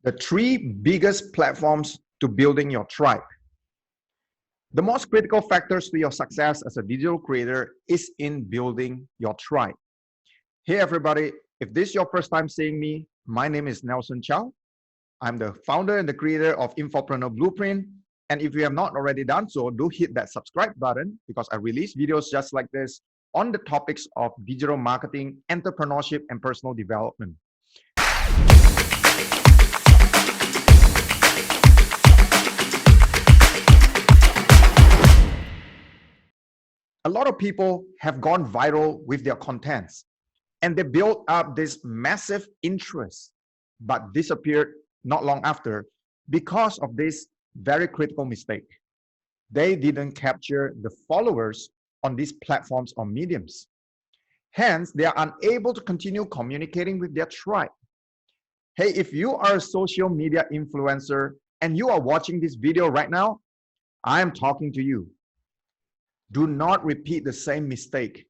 The three biggest platforms to building your tribe. The most critical factors to your success as a digital creator is in building your tribe. Hey everybody, if this is your first time seeing me, my name is Nelson Chow. I'm the founder and the creator of Infopreneur Blueprint. And if you have not already done so, do hit that subscribe button because I release videos just like this on the topics of digital marketing, entrepreneurship, and personal development. A lot of people have gone viral with their contents and they built up this massive interest, but disappeared not long after because of this very critical mistake. They didn't capture the followers on these platforms or mediums. Hence, they are unable to continue communicating with their tribe. Hey, if you are a social media influencer and you are watching this video right now, I am talking to you. Do not repeat the same mistake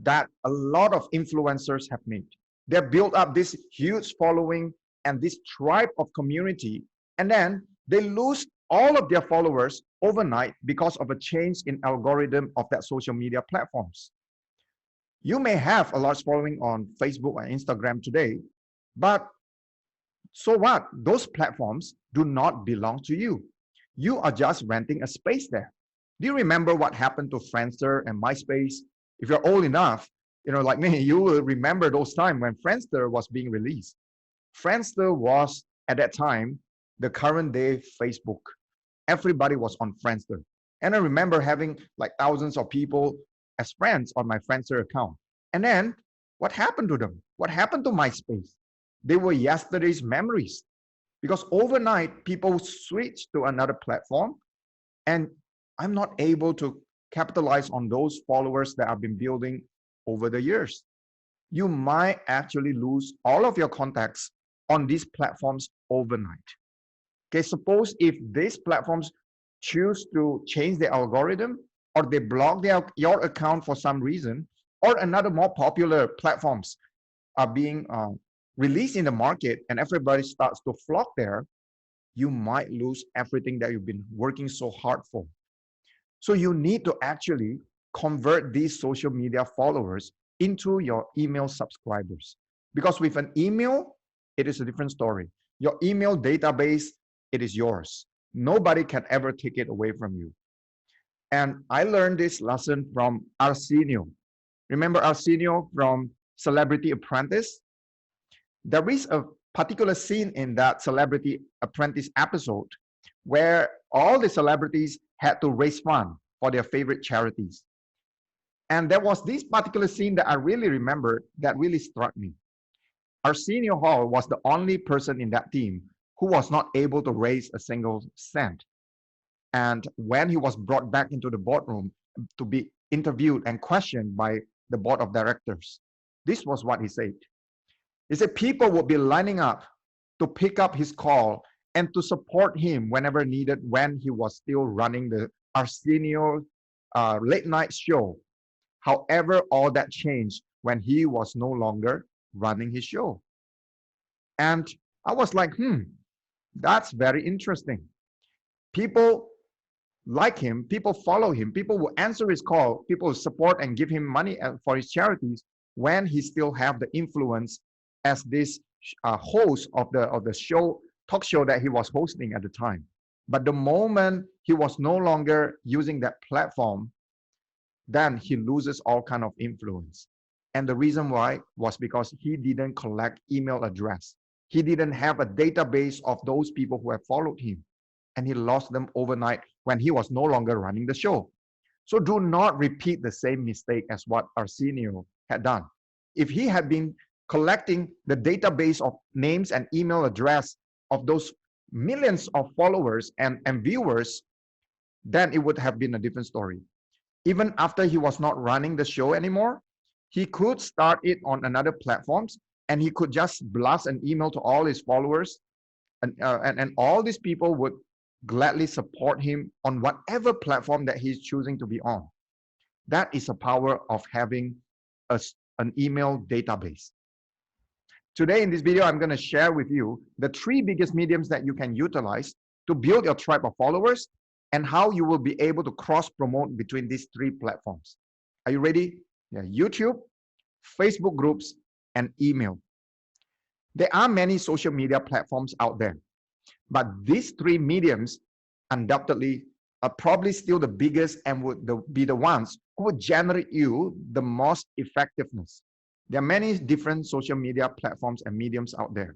that a lot of influencers have made. They built up this huge following and this tribe of community, and then they lose all of their followers overnight because of a change in algorithm of that social media platforms. You may have a large following on Facebook and Instagram today, but so what? Those platforms do not belong to you. You are just renting a space there. Do you remember what happened to Friendster and MySpace? If you're old enough, like me, you will remember those times when Friendster was being released. Friendster was, at that time, the current day Facebook. Everybody was on Friendster. And I remember having like thousands of people as friends on my Friendster account. And then, what happened to them? What happened to MySpace? They were yesterday's memories. Because overnight, people switched to another platform, and I'm not able to capitalize on those followers that I've been building over the years. You might actually lose all of your contacts on these platforms overnight. Okay, suppose if these platforms choose to change the algorithm or they block your account for some reason, or another more popular platforms are being released in the market and everybody starts to flock there, you might lose everything that you've been working so hard for. So you need to actually convert these social media followers into your email subscribers. Because with an email, it is a different story. Your email database, it is yours. Nobody can ever take it away from you. And I learned this lesson from Arsenio. Remember Arsenio from Celebrity Apprentice? There is a particular scene in that Celebrity Apprentice episode where all the celebrities had to raise funds for their favorite charities. And there was this particular scene that I really remember that really struck me. Arsenio Hall was the only person in that team who was not able to raise a single cent. And when he was brought back into the boardroom to be interviewed and questioned by the board of directors, this was what he said. He said people would be lining up to pick up his call and to support him whenever needed when he was still running the Arsenio late night show. However, all that changed when he was no longer running his show. And I was like, that's very interesting. People like him, people follow him, people will answer his call, people will support and give him money for his charities when he still have the influence as this host of the show, talk show that he was hosting at the time. But the moment he was no longer using that platform, then he loses all kind of influence. And the reason why was because he didn't collect email address. He didn't have a database of those people who have followed him. And he lost them overnight when he was no longer running the show. So do not repeat the same mistake as what Arsenio had done. If he had been collecting the database of names and email address of those millions of followers and viewers, then it would have been a different story. Even after he was not running the show anymore, he could start it on another platforms and he could just blast an email to all his followers and all these people would gladly support him on whatever platform that he's choosing to be on. That is the power of having an email database. Today in this video, I'm going to share with you the 3 biggest mediums that you can utilize to build your tribe of followers and how you will be able to cross promote between these 3 platforms. Are you ready? Yeah, YouTube, Facebook groups, and email. There are many social media platforms out there, but these 3 mediums undoubtedly are probably still the biggest and would be the ones who would generate you the most effectiveness. There are many different social media platforms and mediums out there.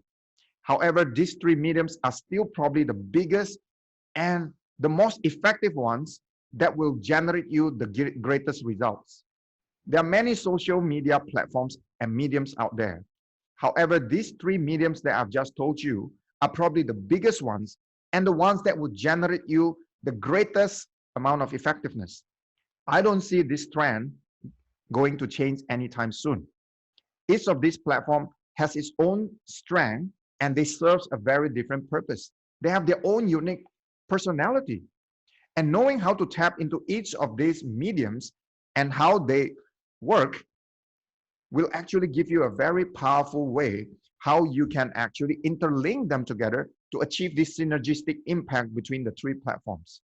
However, these 3 mediums are still probably the biggest and the most effective ones that will generate you the greatest results. There are many social media platforms and mediums out there. However, these 3 mediums that I've just told you are probably the biggest ones and the ones that will generate you the greatest amount of effectiveness. I don't see this trend going to change anytime soon. Each of these platforms has its own strength and they serve a very different purpose. They have their own unique personality. And knowing how to tap into each of these mediums and how they work will actually give you a very powerful way how you can actually interlink them together to achieve this synergistic impact between the 3 platforms.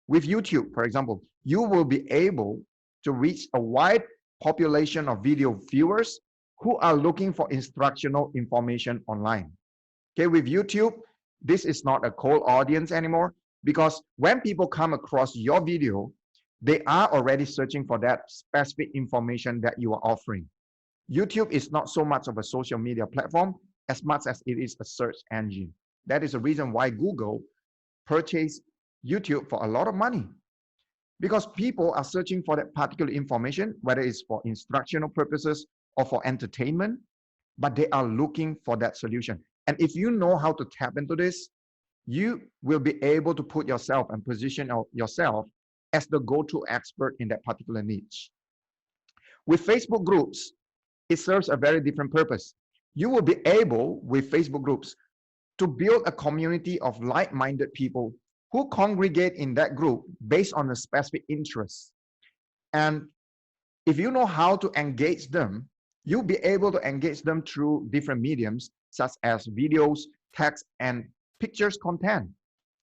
With YouTube, for example, you will be able to reach a wide population of video viewers who are looking for instructional information online. Okay, with YouTube, this is not a cold audience anymore because when people come across your video, they are already searching for that specific information that you are offering. YouTube is not so much of a social media platform as much as it is a search engine. That is the reason why Google purchased YouTube for a lot of money, because people are searching for that particular information, whether it's for instructional purposes or for entertainment, but they are looking for that solution. And if you know how to tap into this, you will be able to put yourself and position yourself as the go-to expert in that particular niche. With Facebook groups, it serves a very different purpose. You will be able, with Facebook groups, to build a community of like-minded people who congregate in that group based on a specific interest. And if you know how to engage them, you'll be able to engage them through different mediums, such as videos, text, and pictures content.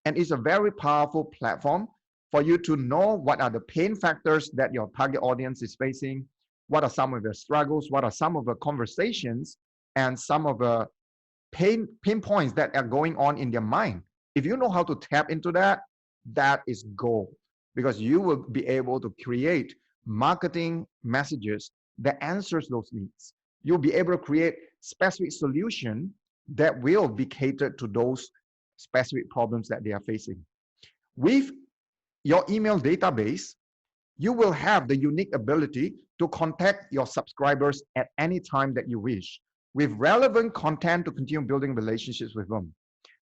And it's a very powerful platform for you to know what are the pain factors that your target audience is facing, what are some of their struggles, what are some of the conversations, and some of the pain points that are going on in their mind. If you know how to tap into that, that is gold, because you will be able to create marketing messages that answers those needs. You'll be able to create specific solution that will be catered to those specific problems that they are facing. With your email database, you will have the unique ability to contact your subscribers at any time that you wish, with relevant content to continue building relationships with them.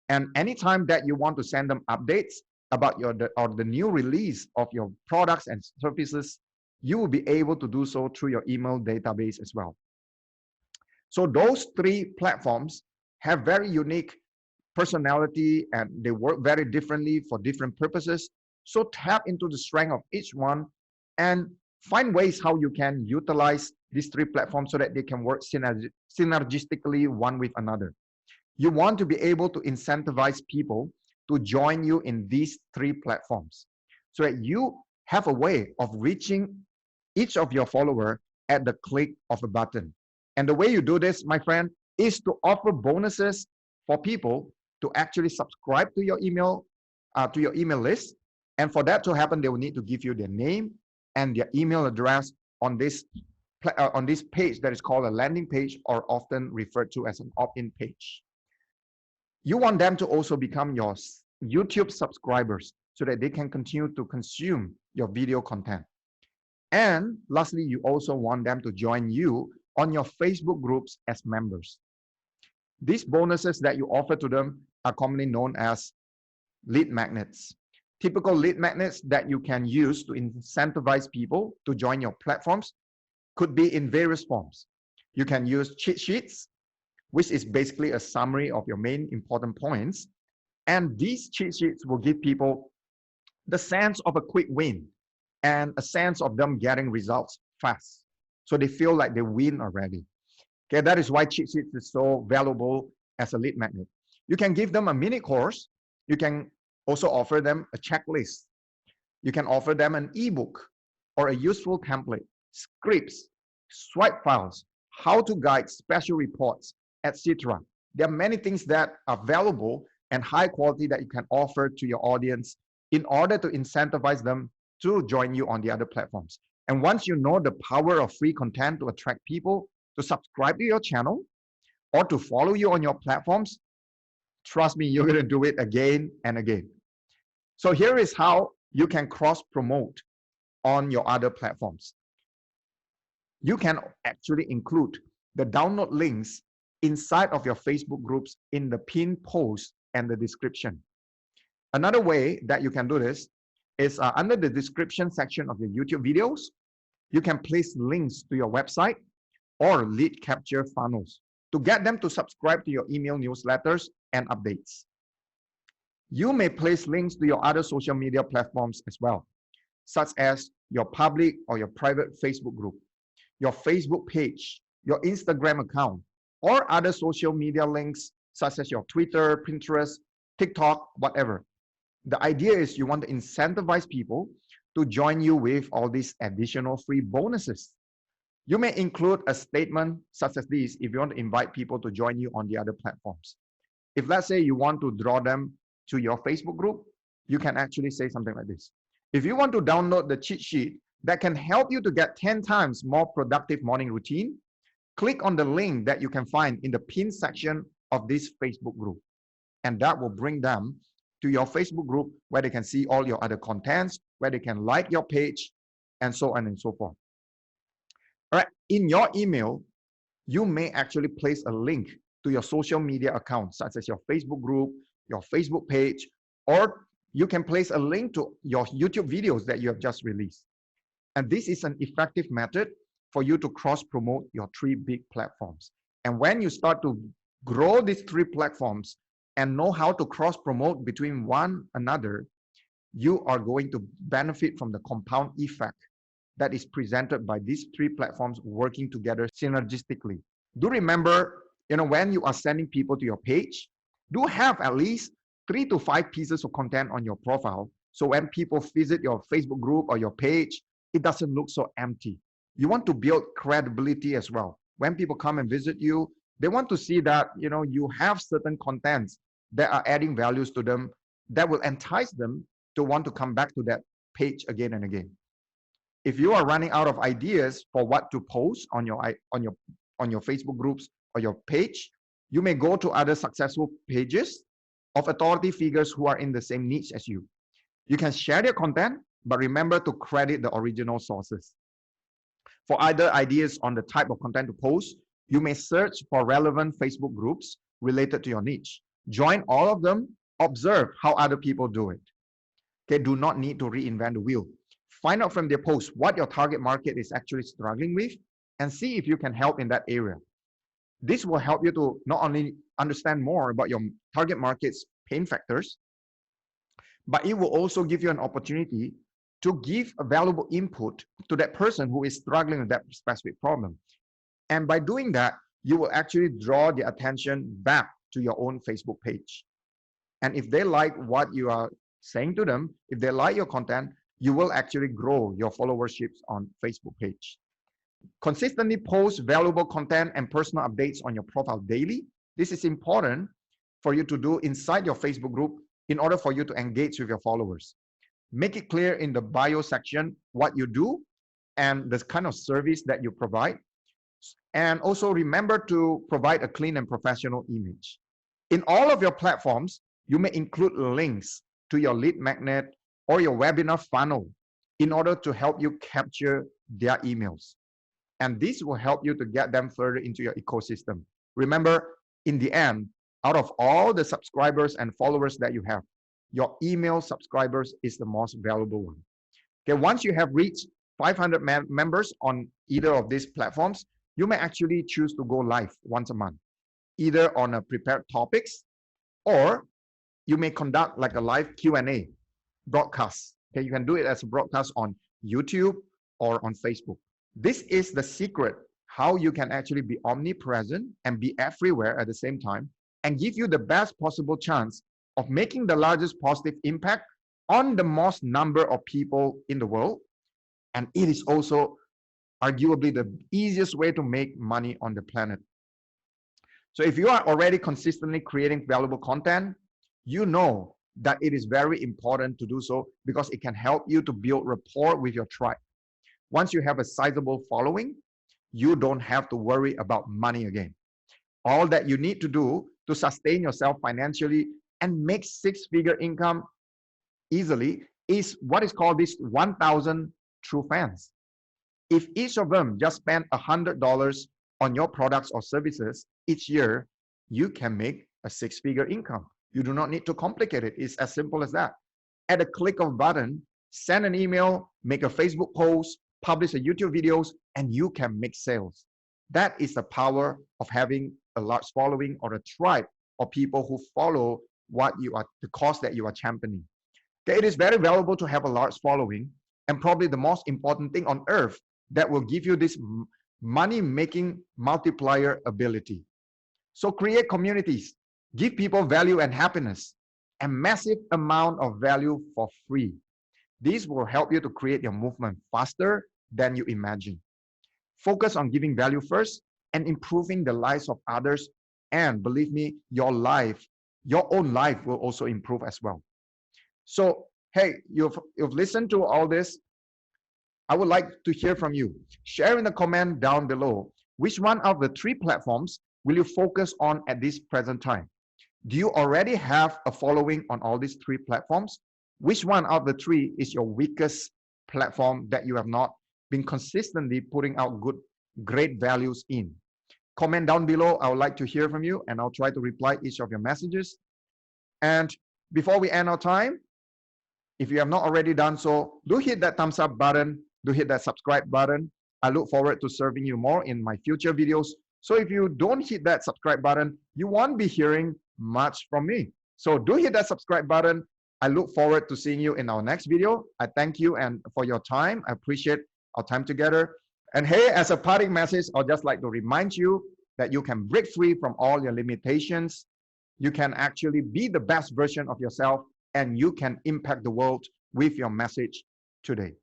And anytime that you want to send them updates about the new release of your products and services, you will be able to do so through your email database as well. So those 3 platforms have very unique personality and they work very differently for different purposes. So tap into the strength of each one and find ways how you can utilize these 3 platforms so that they can work synergistically one with another. You want to be able to incentivize people to join you in these 3 platforms so that you have a way of reaching each of your followers at the click of a button. And the way you do this, my friend, is to offer bonuses for people to actually subscribe to your email list. And for that to happen, they will need to give you their name and their email address on this page that is called a landing page, or often referred to as an opt-in page. You want them to also become your YouTube subscribers so that they can continue to consume your video content. And lastly, you also want them to join you on your Facebook groups as members. These bonuses that you offer to them are commonly known as lead magnets. Typical lead magnets that you can use to incentivize people to join your platforms could be in various forms. You can use cheat sheets, which is basically a summary of your main important points. And these cheat sheets will give people the sense of a quick win and a sense of them getting results fast. So they feel like they win already. Okay, that is why cheat sheets is so valuable as a lead magnet. You can give them a mini course. You can also offer them a checklist. You can offer them an ebook or a useful template, scripts, swipe files, how-to guides, special reports, etc. There are many things that are valuable and high quality that you can offer to your audience in order to incentivize them to join you on the other platforms. And once you know the power of free content to attract people to subscribe to your channel or to follow you on your platforms, trust me, you're going to do it again and again. So here is how you can cross promote on your other platforms. You can actually include the download links inside of your Facebook groups in the pinned post and the description. Another way that you can do this is under the description section of your YouTube videos, you can place links to your website or lead capture funnels to get them to subscribe to your email newsletters and updates. You may place links to your other social media platforms as well, such as your public or your private Facebook group, your Facebook page, your Instagram account, or other social media links such as your Twitter, Pinterest, TikTok, whatever. The idea is you want to incentivize people to join you with all these additional free bonuses. You may include a statement such as this if you want to invite people to join you on the other platforms. If let's say you want to draw them to your Facebook group, you can actually say something like this. If you want to download the cheat sheet that can help you to get 10 times more productive morning routine, click on the link that you can find in the pinned section of this Facebook group. And that will bring them to your Facebook group where they can see all your other contents, where they can like your page, and so on and so forth. All right, in your email, you may actually place a link to your social media accounts, such as your Facebook group, your Facebook page, or you can place a link to your YouTube videos that you have just released. And this is an effective method for you to cross-promote your 3 big platforms. And when you start to grow these 3 platforms and know how to cross-promote between one another, you are going to benefit from the compound effect that is presented by these 3 platforms working together synergistically. Do remember, when you are sending people to your page, do have at least 3 to 5 pieces of content on your profile. So when people visit your Facebook group or your page, it doesn't look so empty. You want to build credibility as well. When people come and visit you, they want to see that, you have certain contents that are adding values to them that will entice them to want to come back to that page again and again. If you are running out of ideas for what to post on your Facebook groups or your page, you may go to other successful pages of authority figures who are in the same niche as you. You can share their content, but remember to credit the original sources. For other ideas on the type of content to post, you may search for relevant Facebook groups related to your niche. Join all of them, observe how other people do it. Okay, do not need to reinvent the wheel. Find out from their posts what your target market is actually struggling with and see if you can help in that area. This will help you to not only understand more about your target market's pain factors, but it will also give you an opportunity to give a valuable input to that person who is struggling with that specific problem. And by doing that, you will actually draw the attention back to your own Facebook page. And if they like what you are saying to them, if they like your content, you will actually grow your followerships on Facebook page. Consistently post valuable content and personal updates on your profile daily. This is important for you to do inside your Facebook group in order for you to engage with your followers. Make it clear in the bio section what you do and the kind of service that you provide. And also remember to provide a clean and professional image. In all of your platforms, you may include links to your lead magnet or your webinar funnel in order to help you capture their emails. And this will help you to get them further into your ecosystem. Remember, in the end, out of all the subscribers and followers that you have, your email subscribers is the most valuable one. Okay, once you have reached 500 members on either of these platforms, you may actually choose to go live once a month, either on a prepared topics, or you may conduct like a live Q&A broadcast. Okay, you can do it as a broadcast on YouTube or on Facebook. This is the secret how you can actually be omnipresent and be everywhere at the same time and give you the best possible chance of making the largest positive impact on the most number of people in the world. And it is also arguably the easiest way to make money on the planet. So if you are already consistently creating valuable content, you know that it is very important to do so because it can help you to build rapport with your tribe. Once you have a sizable following, you don't have to worry about money again. All that you need to do to sustain yourself financially and make six-figure income easily is what is called this 1,000 true fans. If each of them just spend $100 on your products or services each year, you can make a six-figure income. You do not need to complicate it. It's as simple as that. At a click of a button, send an email, make a Facebook post, publish a YouTube videos, and you can make sales. That is the power of having a large following or a tribe of people who follow what you are, the cause that you are championing. Okay, it is very valuable to have a large following, and probably the most important thing on earth that will give you this money-making multiplier ability. So create communities, give people value and happiness, and massive amount of value for free. These will help you to create your movement faster than you imagine. Focus on giving value first and improving the lives of others. And believe me, your life, your own life will also improve as well. So, hey, you've listened to all this. I would like to hear from you. Share in the comment down below, which one of the three platforms will you focus on at this present time? Do you already have a following on all these three platforms? Which one of the three is your weakest platform that you have not been consistently putting out great values in? Comment down below. I would like to hear from you, and I'll try to reply each of your messages. And before we end our time, if you have not already done so, do hit that thumbs up button, do hit that subscribe button. I look forward to serving you more in my future videos. So if you don't hit that subscribe button, you won't be hearing much from me. So do hit that subscribe button. I look forward to seeing you in our next video. I thank you and for your time. I appreciate our time together. And hey, as a parting message, I'd just like to remind you that you can break free from all your limitations. You can actually be the best version of yourself, and you can impact the world with your message today.